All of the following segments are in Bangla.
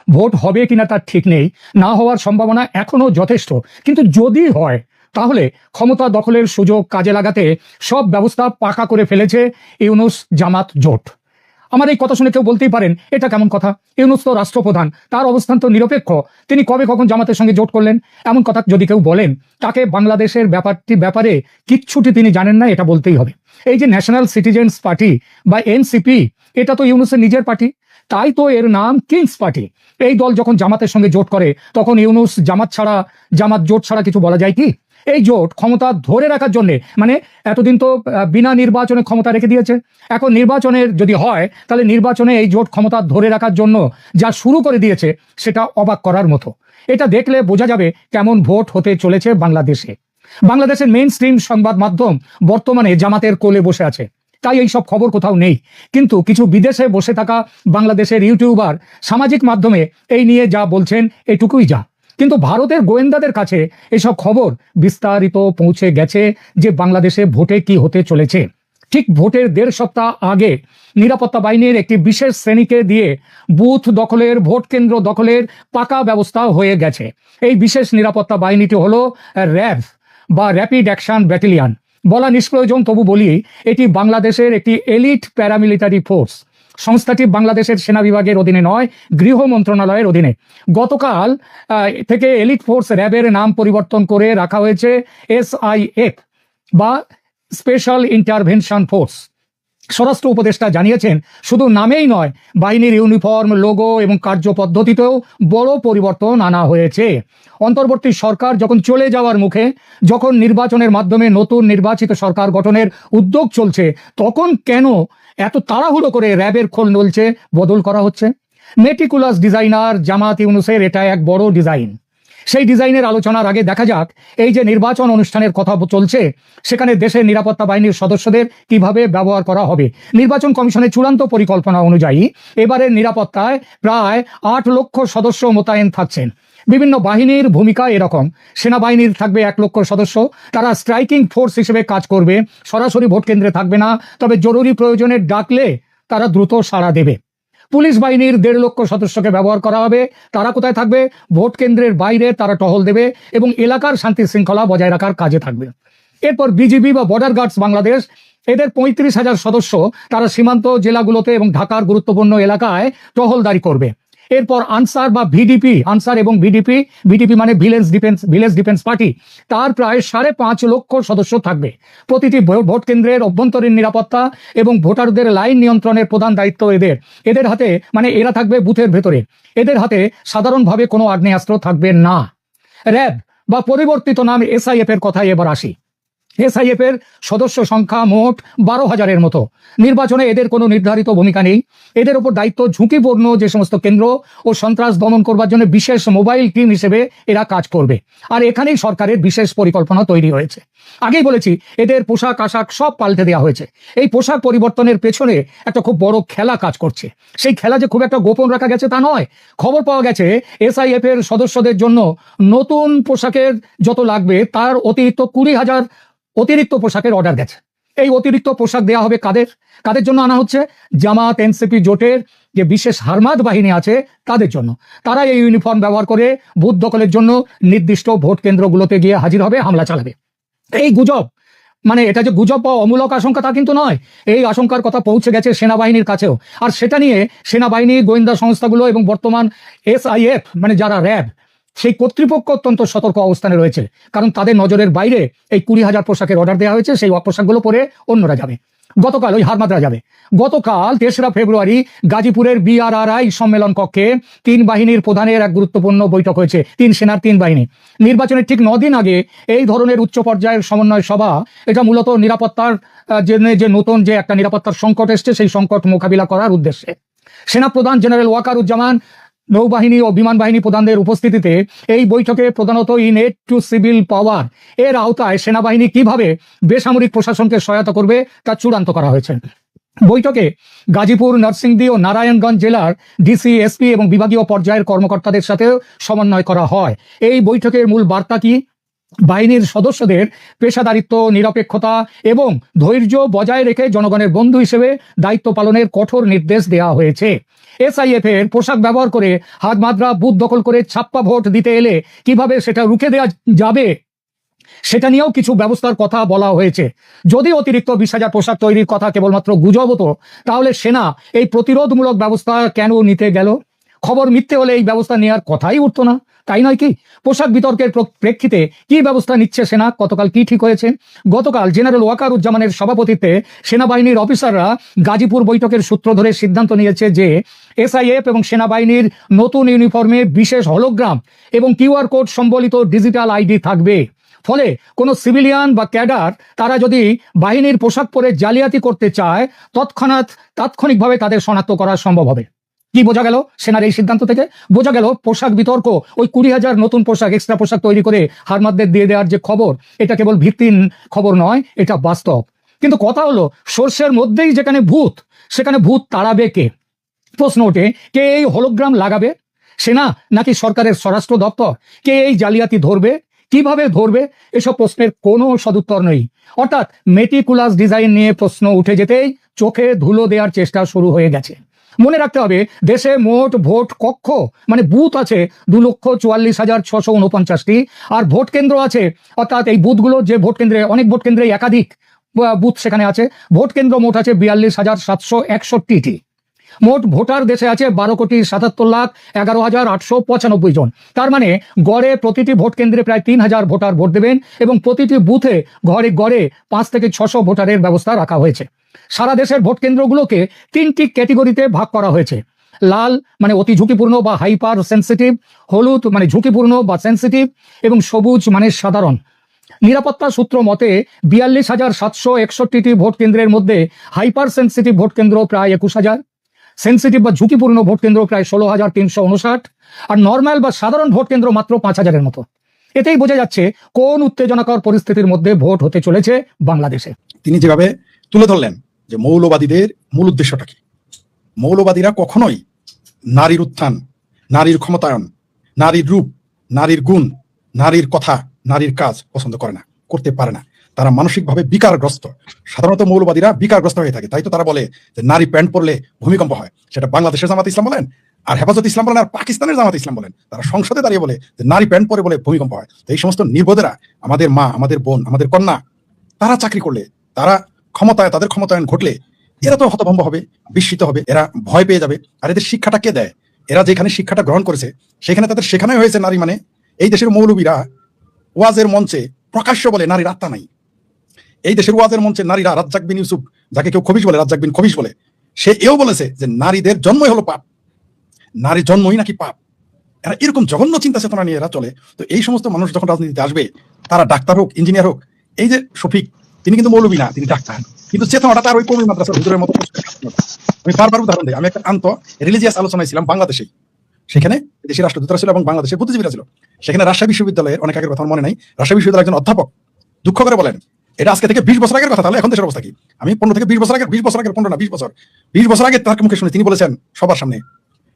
ভোট হবে কিনা তার ঠিক নেই, না হওয়ার সম্ভাবনা এখনো যথেষ্ট, কিন্তু যদি হয় তাহলে ক্ষমতা দখলের সুযোগ কাজে লাগাতে সব ব্যবস্থা পাকা করে ফেলেছে ইউনূস জামাত জোট। আমার এই কথা শুনে কেউ বলতেই পারেন এটা কেমন কথা, ইউনূস তো রাষ্ট্রপ্রধান, তার অবস্থান তো নিরপেক্ষ, তিনি কবে কখন জামাতের সঙ্গে জোট করলেন? এমন কথা যদি কেউ বলেন তাকে বাংলাদেশের ব্যাপারে কিচ্ছুটি তিনি জানেন না, এটা বলতেই হবে। এই যে ন্যাশনাল সিটিজেন্স পার্টি বা এনসিপি, এটা তো ইউনূসের নিজের পার্টি, তাই তো এর নাম কিংস পার্টি। এই দল যখন জামাতের সঙ্গে জোট করে তখন ইউনূস জামাত জোট ছাড়া কিছু বলা যায় কি? এই জোট ক্ষমতা ধরে রাখার জন্য, মানে এতদিন তো বিনা নির্বাচনে ক্ষমতা রেখে দিয়েছে, এখন নির্বাচনের যদি হয় তাহলে নির্বাচনে এই জোট ক্ষমতা ধরে রাখার জন্য যা শুরু করে দিয়েছে সেটা অবাক করার মতো। এটা দেখলে বোঝা যাবে কেমন ভোট হতে চলেছে বাংলাদেশে। বাংলাদেশের মেইন স্ট্রিম সংবাদ মাধ্যম বর্তমানে জামাতের কোলে বসে আছে, তাই এই সব খবর কোথাও নেই। কিন্তু কিছু বিদেশে বসে থাকা বাংলাদেশের ইউটিউবার সামাজিক মাধ্যমে এই নিয়ে যা বলছেন এটুকুই যা। কিন্তু ভারতের গোয়েন্দাদের কাছে এসব খবর বিস্তারিত পৌঁছে গেছে যে বাংলাদেশে ভোটে কি হতে চলেছে। ঠিক ভোটের 1.5 সপ্তাহ আগে নিরাপত্তা বাহিনীর একটি বিশেষ শ্রেণীকে দিয়ে বুথ দখলের, ভোট কেন্দ্র দখলের পাকা ব্যবস্থা হয়ে গেছে। এই বিশেষ নিরাপত্তা বাহিনীটি হলো র্যাব বা র্যাপিড অ্যাকশন ব্যাটালিয়ন। বলা নিষ্প্রয়োজন, তবু বলি এটি বাংলাদেশের একটি এলিট প্যারামিলিটারি ফোর্স। সংস্থাটি বাংলাদেশের সেনা বিভাগের অধীনে নয়, গৃহ মন্ত্রণালয়ের অধীনে। গতকাল থেকে এলিট ফোর্স র্যাবের নাম পরিবর্তন করে রাখা হয়েছে SIF বা স্পেশাল ইন্টারভেনশন ফোর্স। স্বরাষ্ট্র উপদেষ্টা জানিয়েছেন শুধু নামেই নয়, বাহিনীর ইউনিফর্ম, লোগো এবং কার্যপদ্ধতিতেও বড় পরিবর্তন আনা হয়েছে। অন্তর্বর্তী সরকার যখন চলে যাওয়ার মুখে, যখন নির্বাচনের মাধ্যমে নতুন নির্বাচিত সরকার গঠনের উদ্যোগ চলছে, তখন কেন এত তাড়াহুড়ো করে র্যাবের খোল নলছে বদল করা হচ্ছে? মেটিকুলাস ডিজাইনার জামাত ইউনূসের এটা এক বড় ডিজাইন। সেই ডিজাইনের আলোচনার আগে দেখা যাক এই যে নির্বাচন অনুষ্ঠানের কথা চলছে সেখানে দেশের নিরাপত্তা বাহিনীর সদস্যদের কিভাবে ব্যবহার করা হবে। নির্বাচন কমিশনের চূড়ান্ত পরিকল্পনা অনুযায়ী এবারের নিরাপত্তায় প্রায় 8 লক্ষ সদস্য মোতায়েন থাকছেন। বিভিন্ন বাহিনীর ভূমিকা এরকম: সেনাবাহিনীর থাকবে 1 লক্ষ সদস্য, তারা স্ট্রাইকিং ফোর্স হিসেবে কাজ করবে, সরাসরি ভোট কেন্দ্রে থাকবে না, তবে জরুরি প্রয়োজনে ডাকলে তারা দ্রুত সাড়া দেবে। পুলিশ বাহিনীর 1.5 লক্ষ সদস্যকে ব্যবহার করা হবে, তারা কোথায় থাকবে? ভোট কেন্দ্রের বাইরে তারা টহল দেবে এবং এলাকার শান্তি শৃঙ্খলা বজায় রাখার কাজে থাকবে। এরপর বিজিবি বা বর্ডার গার্ডস বাংলাদেশ, এদের 35,000 সদস্য, তারা সীমান্ত জেলাগুলোতে এবং ঢাকার গুরুত্বপূর্ণ এলাকায় টহলদারি করবে। এরপর আনসার বা ভিডিপি, আনসার এবং ভিডিপি মানে ভিলেজ ডিফেন্স পার্টি, তার প্রায় 5.5 লক্ষ সদস্য থাকবে। প্রতিটি ভোট কেন্দ্রের অভ্যন্তরীণ নিরাপত্তা এবং ভোটারদের লাইন নিয়ন্ত্রণের প্রধান দায়িত্ব এদের হাতে, মানে এরা থাকবে বুথের ভেতরে। এদের হাতে সাধারণভাবে কোনো আগ্নেয়াস্ত্র থাকবে না। র্যাব বা পরিবর্তিত নাম SIF এর কথায় এবার আসি। SIF এর সদস্য সংখ্যা মোট 12,000-এর মতো। নির্বাচনে এদের কোনো নির্ধারিত ভূমিকা নেই। এদের ওপর দায়িত্ব ঝুঁকিপূর্ণ যে সমস্ত কেন্দ্র ও সন্ত্রাস দমন করবার জন্য বিশেষ মোবাইল টিম হিসেবে এরা কাজ করবে। আর এখানেই সরকারের বিশেষ পরিকল্পনা তৈরি হয়েছে। আগেই বলেছি এদের পোশাক আশাক সব পাল্টে দেওয়া হয়েছে। এই পোশাক পরিবর্তনের পেছনে একটা খুব বড় খেলা কাজ করছে। সেই খেলা যে খুব একটা গোপন রাখা গেছে তা নয়। খবর পাওয়া গেছে SIF এর সদস্যদের জন্য নতুন পোশাকের যত লাগবে তার অতিরিক্ত 20,000 অতিরিক্ত পোশাকের অর্ডার গেছে। এই অতিরিক্ত পোশাক দেওয়া হবে কাদের জন্য আনা হচ্ছে? জামাত এনসিপি জোটের যে বিশেষ হারমাদ বাহিনী আছে তাদের জন্য। তারা এই ইউনিফর্ম ব্যবহার করে বুথ দখলের জন্য নির্দিষ্ট ভোট কেন্দ্রগুলোতে গিয়ে হাজির হবে, হামলা চালাবে। এই গুজব, মানে এটা যে গুজব বা অমূলক আশঙ্কা তা কিন্তু নয়। এই আশঙ্কার কথা পৌঁছে গেছে সেনাবাহিনীর কাছেও। আর সেটা নিয়ে সেনাবাহিনী, গোয়েন্দা সংস্থাগুলো এবং বর্তমান SIF মানে যারা র্যাব, সেই কর্তৃপক্ষ অত্যন্ত সতর্ক অবস্থানে রয়েছে। কারণ তাদের নজরের বাইরে এই 20,000 পোশাকের অর্ডার দেওয়া হয়েছে। সেই পোশাকগুলো পরে অন্যরা যাবে। গতকাল ওই হারমাদরা যাবে। গতকাল 3রা ফেব্রুয়ারি গাজীপুরের BRRI সম্মেলন কক্ষে 3 বাহিনীর প্রধানের এক গুরুত্বপূর্ণ বৈঠক হয়েছে। 3 সেনার 3 বাহিনী। নির্বাচনের ঠিক 9 দিন আগে এই ধরনের উচ্চ পর্যায়ের সমন্বয় সভা, এটা মূলত নিরাপত্তার যে নতুন যে একটা নিরাপত্তার সংকট এসছে সেই সংকট মোকাবিলা করার উদ্দেশ্যে। সেনাপ্রধান জেনারেল ওয়াকারুজ্জামান, নৌবাহিনী ও বিমান বাহিনী প্রধানদের উপস্থিতিতে এই বৈঠকে প্রধানত ইনএড টু সিভিল পাওয়ার এর আওতায় সেনাবাহিনী কিভাবে বেসামরিক প্রশাসনকে সহায়তা করবে তা চূড়ান্ত করা হয়েছে। বৈঠকে গাজীপুর, নরসিংদী ও নারায়ণগঞ্জ জেলার ডিসি, এসপি এবং বিভাগীয় পর্যায়ের কর্মকর্তাদের সাথে সমন্বয় করা হয়। এই বৈঠকের মূল বার্তা কি? বাহিনীর সদস্যদের পেশাদারিত্ব, নিরপেক্ষতা এবং ধৈর্য বজায় রেখে জনগণের বন্ধু হিসেবে দায়িত্ব পালনের কঠোর নির্দেশ দেওয়া হয়েছে। এসআইএফ এর পোশাক ব্যবহার করে হাতমাদ্রা বুথ দখল করে ছাপ্পা ভোট দিতে এলে কিভাবে সেটা রুখে দেওয়া যাবে সেটা নিয়েও কিছু ব্যবস্থার কথা বলা হয়েছে। যদি অতিরিক্ত 20,000 পোশাক তৈরির কথা কেবলমাত্র গুজব হতো, তাহলে সেনা এই প্রতিরোধমূলক ব্যবস্থা কেন নিতে গেল? খবর মিথ্যে হলে এই ব্যবস্থা নেওয়ার কথাই উঠতো না, তাই নয় কি? পোশাক বিতর্কের প্রেক্ষিতে কি ব্যবস্থা নিচ্ছে সেনা? গতকাল কি ঠিক হয়েছে? গতকাল জেনারেল ওয়াকারুজ্জামানের সভাপতিত্বে সেনাবাহিনীর অফিসাররা গাজীপুর বৈঠকের সূত্র ধরে সিদ্ধান্ত নিয়েছে যে এসআইএফ এবং সেনাবাহিনীর নতুন ইউনিফর্মে বিশেষ হলোগ্রাম এবং কিউআর কোড সম্বলিত ডিজিটাল আইডি থাকবে। ফলে কোনো সিভিলিয়ান বা ক্যাডার তারা যদি বাহিনীর পোশাক পরে জালিয়াতি করতে চায়, তাৎক্ষণিকভাবে তাদের শনাক্ত করা সম্ভব হবে। কি বোঝা গেল সেনার এই সিদ্ধান্ত থেকে? বোঝা গেল পোশাক বিতর্ক, ওই 20,000 নতুন পোশাক, এক্সট্রা পোশাক তৈরি করে হারমাদদের দিয়ে দেওয়ার যে খবর, এটা কেবল ভিত্তিহীন খবর নয়, এটা বাস্তব। কিন্তু কথা হলো, সর্ষের মধ্যেই যেখানে ভূত, সেখানে ভূত তাড়াবে কে? প্রশ্ন ওঠে, কে এই হলোগ্রাম লাগাবে? সেনা নাকি সরকারের স্বরাষ্ট্র দপ্তর? কে এই জালিয়াতি ধরবে? কিভাবে ধরবে? এসব প্রশ্নের কোনো সদুত্তর নেই। অর্থাৎ মেটিকুলাস ডিজাইন নিয়ে প্রশ্ন উঠে যেতেই চোখে ধুলো দেওয়ার চেষ্টা শুরু হয়ে গেছে। মনে রাখতে হবে, দেশে মোট ভোট কক্ষ মানে বুথ আছে 2,44,649টি, আর ভোট কেন্দ্র আছে, অর্থাৎ এই বুথগুলো যে ভোট কেন্দ্রে, অনেক ভোট কেন্দ্রে একাধিক বুথ সেখানে আছে, ভোট কেন্দ্র মোট আছে 42,761টি। মোট ভোটার দেশে আছে 12,77,11,895 জন। তার মানে গড়ে প্রতিটি ভোট কেন্দ্রে প্রায় 3,000 ভোটার ভোট দেবেন এবং প্রতিটি বুথে গড়ে 5 থেকে 600 ভোটারের ব্যবস্থা রাখা হয়েছে। সারা দেশের ভোট কেন্দ্রগুলোকে 3টি ক্যাটেগরিতে ভাগ করা হয়েছে। লাল মানে অতি ঝুঁকিপূর্ণ বা হাইপার সেন্সিটিভ, হলুদ মানে ঝুঁকিপূর্ণ বা সেন্সিটিভ, এবং সবুজ মানে সাধারণ। নিরাপত্তা সূত্র মতে 42,761টি ভোট কেন্দ্রের মধ্যে হাইপার সেন্সিটিভ ভোট কেন্দ্র প্রায় 21,000, সেন্সিটিভ বা ঝুঁকিপূর্ণ ভোট কেন্দ্র প্রায় 16,359, আর নর্মাল বা সাধারণ ভোট কেন্দ্র মাত্র 5,000-এর মতো। এতেই বোঝা যাচ্ছে কোন উত্তেজনাকর পরিস্থিতির মধ্যে ভোট হতে চলেছে বাংলাদেশে। তিনি যেভাবে তুলে ধরলেন যে মৌলবাদীদের মূল উদ্দেশ্যটা কি, মৌলবাদীরা কখনোই নারীর উত্থান, নারীর ক্ষমতায়ন, নারীর রূপ, নারীর গুণ, নারীর কথা, নারীর কাজ পছন্দ করে না, করতে পারে না। তারা মানসিকভাবে বিকারগ্রস্ত। সাধারণত মৌলবাদীরা বিকারগ্রস্ত হয়ে থাকে, তাই তো তারা বলে যে নারী প্যান্ট পরলে ভূমিকম্প হয়। সেটা বাংলাদেশের জামাত ইসলাম বলেন, আর হেফাজত ইসলাম বলেন, আর পাকিস্তানের জামাত ইসলাম বলেন, তারা সংসদে দাঁড়িয়ে বলে যে নারী প্যান্ট পরে বলে ভূমিকম্প হয়। তো এই সমস্ত নির্বোধেরা, আমাদের মা, আমাদের বোন, আমাদের কন্যা, তারা চাকরি করলে, তারা ক্ষমতায়, তাদের ক্ষমতায়ন ঘটলে এরা তো হতভম্ব হবে, বিস্মিত হবে, এরা ভয় পেয়ে যাবে। আর এদের শিক্ষাটা কে দেয়? এরা যেখানে শিক্ষাটা গ্রহণ করেছে সেখানে তাদের শেখানোই হয়েছে নারী মানে, এই দেশের মৌলবীরা ওয়াজের মঞ্চে প্রকাশ্য বলে নারীর আত্মা নাই। এই দেশের ওয়াজের মঞ্চে নারীরা, রাজ্জাক বিন ইউসুফ, যাকে কেউ খবিশ বলে, রাজ্জাক বিন খবিশ বলে, সে এও বলেছে যে নারীদের জন্মই হলো পাপ, নারী জন্মই নাকি পাপ। এরা এরকম জঘন্য চিন্তা চেতনা নিয়ে এরা চলে। তো এই সমস্ত মানুষ যখন রাজনীতিতে আসবে, তারা ডাক্তার হোক, ইঞ্জিনিয়ার হোক, এই যে শফিক, তিনি কিন্তু মৌলবী না, তিনি ডাক্তার, কিন্তু চেতনাটা তার ওই কওমি মাদ্রাসার হুজুরের মতো। আমি বারবার উদাহরণ দিই, আমি একটা রিলিজিয়াস আলোচনায় ছিলাম বাংলাদেশে, সেখানে দেশের রাষ্ট্রদূতরা ছিল এবং বাংলাদেশের বুদ্ধিজীবীরা ছিল। সেখানে রাজশাহী বিশ্ববিদ্যালয়ের, অনেক আগের কথা মনে নাই, রাজশাহী বিশ্ববিদ্যালয়ের একজন অধ্যাপক দুঃখ করে বলেন, এটা আজকে থেকে 20 বছর আগের কথা, তাহলে এখন দেশের অবস্থা কি? আমি 15 থেকে 20 বছর আগে, 20 বছর আগে, 15 না 20 বছর আগে তার মুখে শুনে তিনি বলেছেন সবার সামনে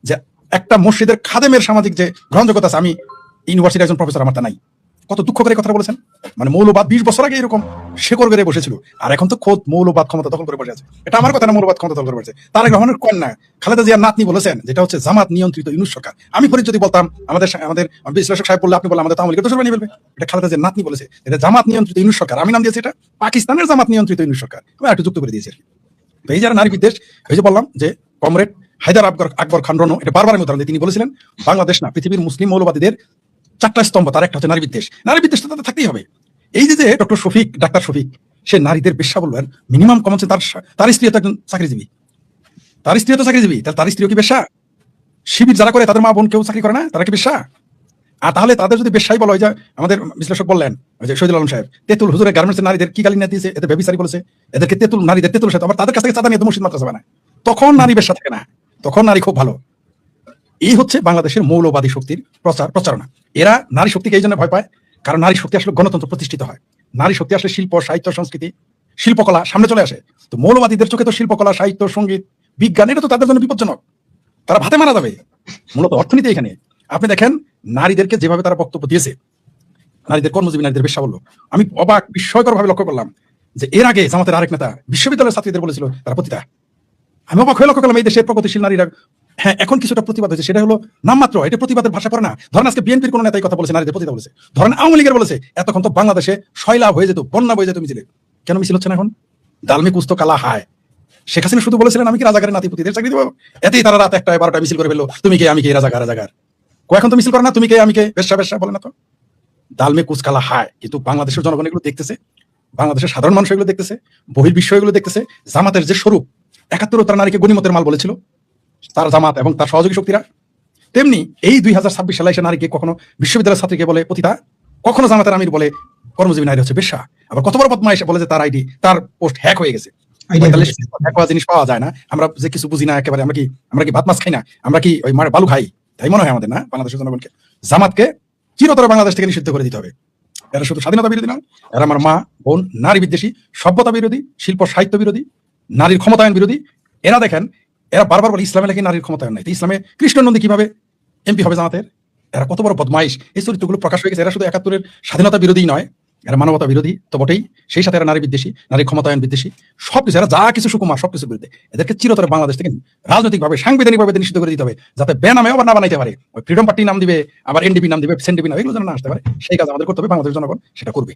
যে একটা মসজিদের খাদেমের সামাজিক যে গ্রহণযোগ্যতা আছে, আমি ইউনিভার্সিটির একজন প্রফেসর, আমার তা নাই। কত দুঃখ করে কথা বলেছেন। মানে মৌলবাদ 20 বছর আগে এরকম শেকড় বেড়ে বসেছিল, আর এখন তো খোদ মৌলবাদ ক্ষমতা দখল করে বসে আছে। এটা আমার কথা না, মৌলবাদ ক্ষমতা দখল করে বসে। তারেক রহমানের কন্যা খালেদা জিয়ার নাতনি বলেছেন, যেটা হচ্ছে জামাত নিয়ন্ত্রিত ইউনূস সরকার। আমি ফরিদ যদি বলতাম, আমাদের বিশ্লেষক সাহেব বললে, আপনি বললে আমাদের তাহলে দোষর বানিয়ে ফেলবে। এটা খালেদা জিয়ার নাতনি বলেছে, এটা জামাত নিয়ন্ত্রিত ইউনূস সরকার। আমি নাম দিয়েছি এটা পাকিস্তানের জামাত নিয়ন্ত্রিত ইউনূস সরকার। আমি একটু যুক্ত করে দিয়েছি আর কি। তো এই যারা নারী বিদ্বেষ, এই যে বললাম যে কমরেড হায়দার আকবর খান রনো, এটা বারবার আমি উদাহরণ দিই, তিনি বলেছিলেন বাংলাদেশ না, পৃথিবীর মুসলিম মৌলবাদীদের 4টা স্তম্ভ, তার একটা হচ্ছে নারী বিদ্বেষ। নারী বিদ্বেষ তো তাদের থাকতেই হবে। এই যে ডক্টর শফিক, ডাক্তার শফিক, সে নারীদের বেশ্যা বলবেন, মিনিমাম কম হচ্ছে তার স্ত্রী তো একজন চাকরিজীবী, তার স্ত্রীও কি বেশ্যা? শিবির যারা করে তাদের মা বোন কেউ চাকরি করে না, তারা কি বেশ্যা? আর তাহলে তাদের যদি বেশ্যাই বলা হয়, যে আমাদের বিশ্লেষক বললেন যে শহীদুল আলম সাহেব, তেতুল হুজুরের গার্মেন্টসের নারীদের কি গালি না দিয়েছে, এতে ব্যভিচারী বলেছে, এদেরকে তেতুল, নারীদের তেতুল সাথে, আবার তাদের কাছ থেকে চাঁদা নিয়ে তো মসজিদ মাদ্রাসা বানায়, তখন নারী বেশ্যা থাকে না, তখন নারী খুব ভালো। এই হচ্ছে বাংলাদেশের মৌলবাদী শক্তির প্রচারণা। এরা নারী শক্তিকে এই জন্য ভয় পায়, কারণ নারী শক্তি আসলে গণতন্ত্র প্রতিষ্ঠিত হয়, নারী শক্তি আসলে শিল্প, সাহিত্য, সংস্কৃতি, শিল্পকলা সামনে চলে আসে। তো মৌলবাদীদের চোখে তো শিল্পকলা, সাহিত্য, সঙ্গীত, বিজ্ঞান, এটা তো তাদের জন্য বিপজ্জনক, তারা ভাতে মারা যাবে। মূলত অর্থনীতি এখানে। আপনি দেখেন নারীদেরকে যেভাবে তারা বক্তব্য দিয়েছে, নারীদের কর্মজীবী, নারীদের বেশ্যা বললো। আমি অবাক বিস্ময়কর ভাবে লক্ষ্য করলাম যে এর আগে জামাতের আরেক নেতা বিশ্ববিদ্যালয়ের ছাত্রীদের বলেছিল তারা পতিতা। আমি অবাক হয়ে লক্ষ্য করলাম এই দেশের প্রগতিশীল নারীরা হ্যাঁ এখন কিছুটা প্রতিবাদ হয়েছে, সেটা হলো নামমাত্র, এটা প্রতিবাদের ভাষা পড়ে না। ধরেন আজকে বিএনপির কোন নেতাই কথা বলেছে নারীদের পতিতা বলেছে, ধরেন আওয়ামী লীগের বলেছে, এতক্ষণ তো বাংলাদেশে সয়লাভ হয়ে যেত, বন্যা হয়ে যেত মিছিলে। কেন মিছিল হচ্ছে না এখন? ডালমে কুস্ত কালা হায়। শেখ হাসিনা শুধু বলেছিলেন আমি কি রাজাকারের নাতিপুতিদের চাকরি দেবো, এতেই তারা রাত 1টা 12টা মিছিল করে ফেললো, তুমি কে আমি কে, রাজাকার রাজাকার। এখন তো মিছিল করে না, তুমি কে আমি কে, বেশ্যা বেশ্যা বলে না তো। ডালমে কুচকালা হায়। কিন্তু বাংলাদেশের জনগণ এগুলো দেখতেছে, বাংলাদেশের সাধারণ মানুষ এগুলো দেখতেছে, বহির্বিশ্ব এগুলো দেখতেছে। জামাতের যে স্বরূপ, 71 তারা নারীকে গনিমতের মাল বলেছিল তার জামাত এবং তার সহযোগী শক্তিরা, তেমনি এই 2026 সালে এসে নারীকে কখনো বিশ্ববিদ্যালয়ের ছাত্রীকে বলে পতিতা, কখনো জামাতের আমির বলে কর্মজীবী নারী হচ্ছে বেশ্যা। আবার কত বড় বদমাইশ বলে যে তার আইডি, তার পোস্ট হ্যাক হয়ে গেছে। হ্যাক হওয়া জিনিস পাওয়া যায় না, আমরা যে কিছু বুঝি না একেবারে, আমরা কি ভাত মাছ খাই না, আমরা কি ওই বালু খাই, তাই মনে হয় আমাদের না? বাংলাদেশের জনগণকে জামাতকে চিরতরে বাংলাদেশ থেকে নিষিদ্ধ করে দিতে হবে। এরা শুধু স্বাধীনতা বিরোধী নয়, এরা আমার মা বোন, নারী বিদ্বেষী, সভ্যতা বিরোধী, শিল্প সাহিত্য বিরোধী, নারীর ক্ষমতায়ন বিরোধী। এরা দেখেন, এরা বারবার বলে ইসলামে নাকি নারীর ক্ষমতায়ন নাই, ইসলামে কৃষ্ণ নন্দী কিভাবে এমপি হবে জামাতের? এরা কত বড় বদমাইশ, এই চরিত্রগুলো প্রকাশ হয়ে গেছে। এরা শুধু 71-এর স্বাধীনতা বিরোধী নয়, এরা মানবতা বিরোধী তো বটেই, সেই সাথে এরা নারী বিদ্বেষী, নারী ক্ষমতায়ন বিদ্বেষী, সবকিছু, এরা যা কিছু সুকুমার সবকিছু বিরুদ্ধে। এদেরকে চিরতরে বাংলাদেশ থেকে রাজনৈতিকভাবে সাংবিধানিকভাবে নিষিদ্ধ করে দিতে হবে, যাতে বেনামে আবার না বানাইতে পারে। ওই ফ্রিডম পার্টি নাম দিবে, আবার এনডিপি নাম দিবে, সেনডিপি নাম, এগুলো যেন না আসতে পারে। সেই কাজ আমাদের করতে হবে, বাংলাদেশের জনগণ সেটা করবে।